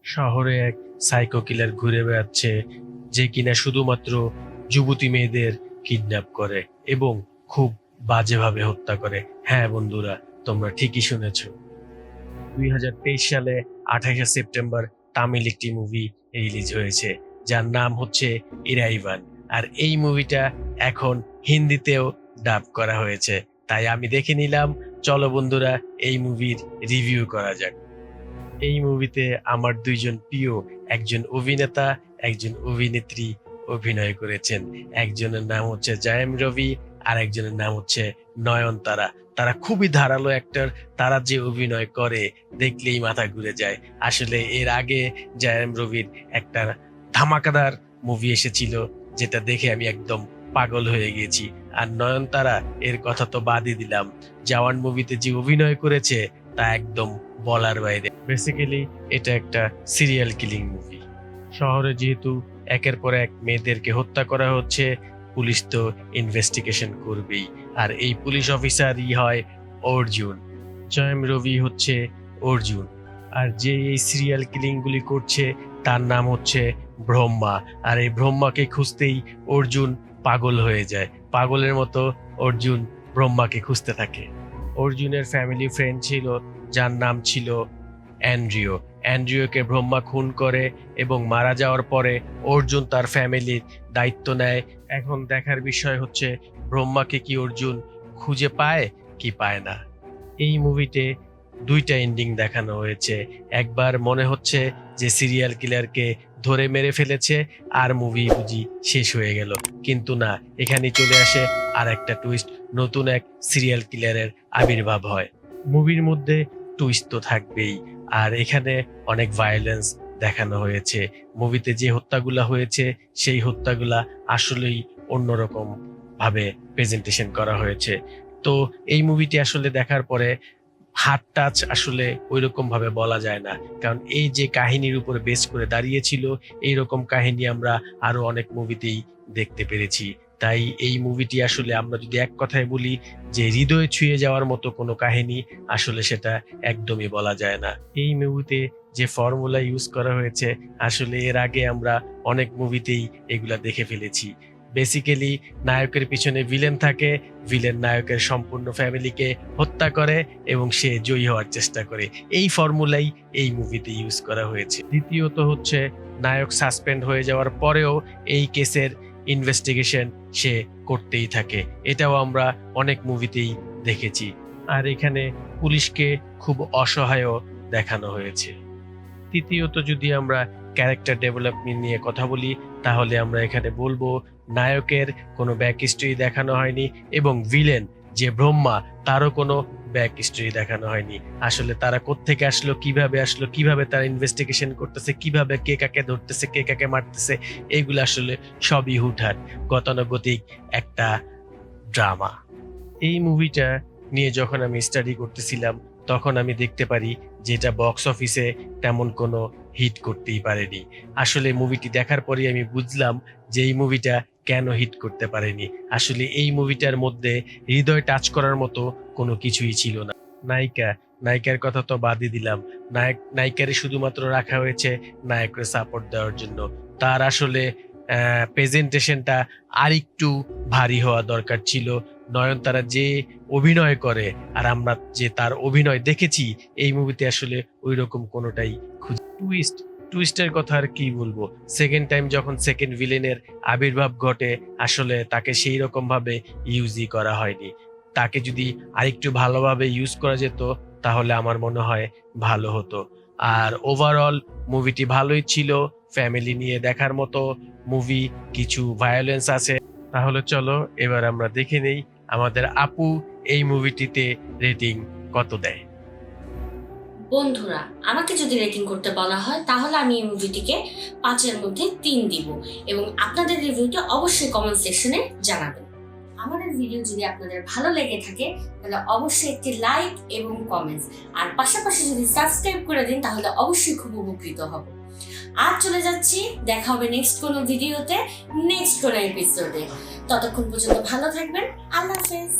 শহরে এক সাইকো কিলার ঘুরে বেড়াচ্ছে, যে কিনা শুধুমাত্র যুবতী মেয়েদের কিডন্যাপ করে এবং খুব বাজেভাবে হত্যা করে। হ্যাঁ বন্ধুরা, তোমরা ঠিকই শুনেছো। 2023 সালে 28শে সেপ্টেম্বর তামিল একটি মুভি রিলিজ হয়েছে, যার নাম হচ্ছে ইরাইভান। আর এই মুভিটা এখন হিন্দিতেও ডাব করা হয়েছে, তাই আমি দেখে নিলাম। চলো বন্ধুরা, এই মুভির রিভিউ করা যাক। এই মুভিতে আমার দুইজন প্রিয়, একজন অভিনেতা, একজন অভিনেত্রী অভিনয় করেছেন। একজনের নাম হচ্ছে জয়েম রবি, আর একজনের নাম হচ্ছে নয়নতারা। তারা খুবই ধারালো অ্যাক্টর। তারা যে অভিনয় করে দেখলেই মাথা ঘুরে যায়। আসলে এর আগে জয়েম রবির একটা ধামাকাদার মুভি এসেছিল, যেটা দেখে আমি একদম পাগল হয়ে গেছি। আর নয়নতারা এর কথা তো বাদই দিলাম, জওয়ান মুভিতে যে অভিনয় করেছে তা একদম বলার বাইরে। বেসিক্যালি এটা একটা সিরিয়াল কিলিং মুভি। শহরে যেহেতু একের পর এক মেয়েদেরকে হত্যা করা হচ্ছে, পুলিশ তো ইনভেস্টিগেশন করবেই। আর এই পুলিশ অফিসারই হয় অর্জুন। জয়েম রবি হচ্ছে অর্জুন। আর যে এই সিরিয়াল কিলিং গুলি করছে তার নাম হচ্ছে ব্রহ্মা। আর এই ব্রহ্মাকে খুঁজতেই অর্জুন পাগল হয়ে যায়। পাগলের মতো অর্জুন ব্রহ্মাকে খুঁজতে থাকে। অর্জুনের ফ্যামিলি ফ্রেন্ড ছিল, যার নাম ছিল অ্যান্ড্রিও। অ্যান্ড্রিওকে ব্রহ্মা খুন করে এবং মারা যাওয়ার পরে অর্জুন তার ফ্যামিলির দায়িত্ব নেয়। এখন দেখার বিষয় হচ্ছে ব্রহ্মাকে কি অর্জুন খুঁজে পায় কি পায় না। এই মুভিতে দুইটা এন্ডিং দেখানো হয়েছে। একবার মনে হচ্ছে যে সিরিয়াল কিলারকে ধরে মেরে ফেলেছে আর মুভি বুঝি শেষ হয়ে গেল, কিন্তু না, এখানে চলে আসে আর একটা টুইস্ট। নতুন এক সিরিয়াল কিলারের আবির্ভাব হয়। মুভির মধ্যে টুইস্ট তো থাকবেই। আর এখানে অনেক ভায়োলেন্স দেখানো হয়েছে। মুভিতে যে হত্যাগুলা হয়েছে সেই হত্যাগুলা আসলেই অন্যরকম ভাবে প্রেজেন্টেশন করা হয়েছে। তো এই মুভিটি আসলে দেখার পরে হার্ট টাচ আসলে ওইরকম ভাবে বলা যায় না, কারণ এই যে কাহিনীর উপর বেস করে দাঁড়িয়েছিল, এইরকম কাহিনী আমরা আরো অনেক মুভিতেই দেখতে পেরেছি। তাই এই মুভিটি আসলে আমরা যদি এক কথায় বলি যে হৃদয়ে ছুঁয়ে যাওয়ার মতো কোনো কাহিনী, আসলে সেটা একদমই বলা যায় না। এই মুভিতে যে ফর্মুলা ইউজ করা হয়েছে, আসলে এর আগে আমরা অনেক মুভিতেই এগুলা দেখে ফেলেছি। বেসিক্যালি নায়কের পিছনে ভিলেন থাকে, ভিলেন নায়কের সম্পূর্ণ ফ্যামিলিকে হত্যা করে এবং সে জয়ী হওয়ার চেষ্টা করে। এই ফর্মুলাই এই মুভিতে ইউজ করা হয়েছে। দ্বিতীয়ত হচ্ছে, নায়ক সাসপেন্ড হয়ে যাওয়ার পরেও এই কেসের ইনভেস্টিগেশন সে করতেই থাকে। এটাও আমরা অনেক মুভিতেই দেখেছি। আর এখানে পুলিশকে খুব অসহায় দেখানো হয়েছে। তৃতীয়ত যদি আমরা ক্যারেক্টার ডেভেলপমেন্ট নিয়ে কথা বলি, তাহলে আমরা এখানে বলবো নায়কের কোনো ব্যাক স্টোরি দেখানো হয়নি এবং ভিলেন যে ব্রহ্মা তারও কোনো ব্যাক স্টোরি দেখানো হয়নি। আসলে তারা কোত্থেকে আসলো, কিভাবে তারা ইনভেস্টিগেশন করতেছে, কিভাবে কে কাকে ধরতেছে, কে কাকে মারতেছে, এইগুলো আসলে সবই হুটহাট গতানুগতিক একটা ড্রামা। এই মুভিটা নিয়ে যখন আমি স্টাডি করতেছিলাম, তখন আমি দেখতে পারি যেটা বক্স অফিসে তেমন কোনো হিট করতেই পারেনি। আসলে মুভিটি দেখার পরে আমি বুঝলাম যে এই মুভিটা কেন হিট করতে পারেনি। আসলে এই মুভিটার মধ্যে হৃদয় টাচ করার মতো কোনো কিছুই ছিল না। নায়িকার কথা তো বাদই দিলাম। নায়িকারে শুধুমাত্র রাখা হয়েছে নায়কের সাপোর্ট দেওয়ার জন্য। তার আসলে প্রেজেন্টেশনটা আরেকটু ভারী হওয়া দরকার ছিল। নয়নতারা যে অভিনয় করে আর আমরা যে তার অভিনয় দেখেছি এই মুভিতে, আসলে ওই রকম কোনোটাই টুইস্টের কথা আর কি বলবো। সেকেন্ড টাইম যখন সেকেন্ড ভিলেনের আবির্ভাব ঘটে, আসলে তাকে সেই রকম ভাবে ইউজই করা হয়নি। তাকে যদি আরেকটু ভালোভাবে ইউজ করা যেত তাহলে আমার মনে হয় ভালো হতো। আর ওভারঅল মুভিটি ভালোই ছিল, ফ্যামিলি নিয়ে দেখার মতো মুভি। কিছু ভায়োলেন্স আছে। তাহলে চলো এবার আমরা দেখে নেই আমাদের আপু এই মুভিটিতে রেটিং কত দেয়। বন্ধুরা, আমাকে যদি রেটিং করতে বলা হয় তাহলে আমি এই মুভিটিকে 5-এর মধ্যে 3 দিব এবং আপনাদের রিভিউটা অবশ্যই কমেন্ট সেকশনে জানাবেন। আমাদের ভিডিও যদি আপনাদের ভালো লেগে থাকে তাহলে অবশ্যই একটি লাইক এবং কমেন্টস, আর পাশাপাশি যদি সাবস্ক্রাইব করে দিন তাহলে অবশ্যই খুব উপকৃত হব। আজ চলে যাচ্ছি, দেখা হবে নেক্সট কোনো ভিডিওতে, নেক্সট কোনো এপিসোডে। ততক্ষণ পর্যন্ত ভালো থাকবেন। আল্লাহ হাফেজ।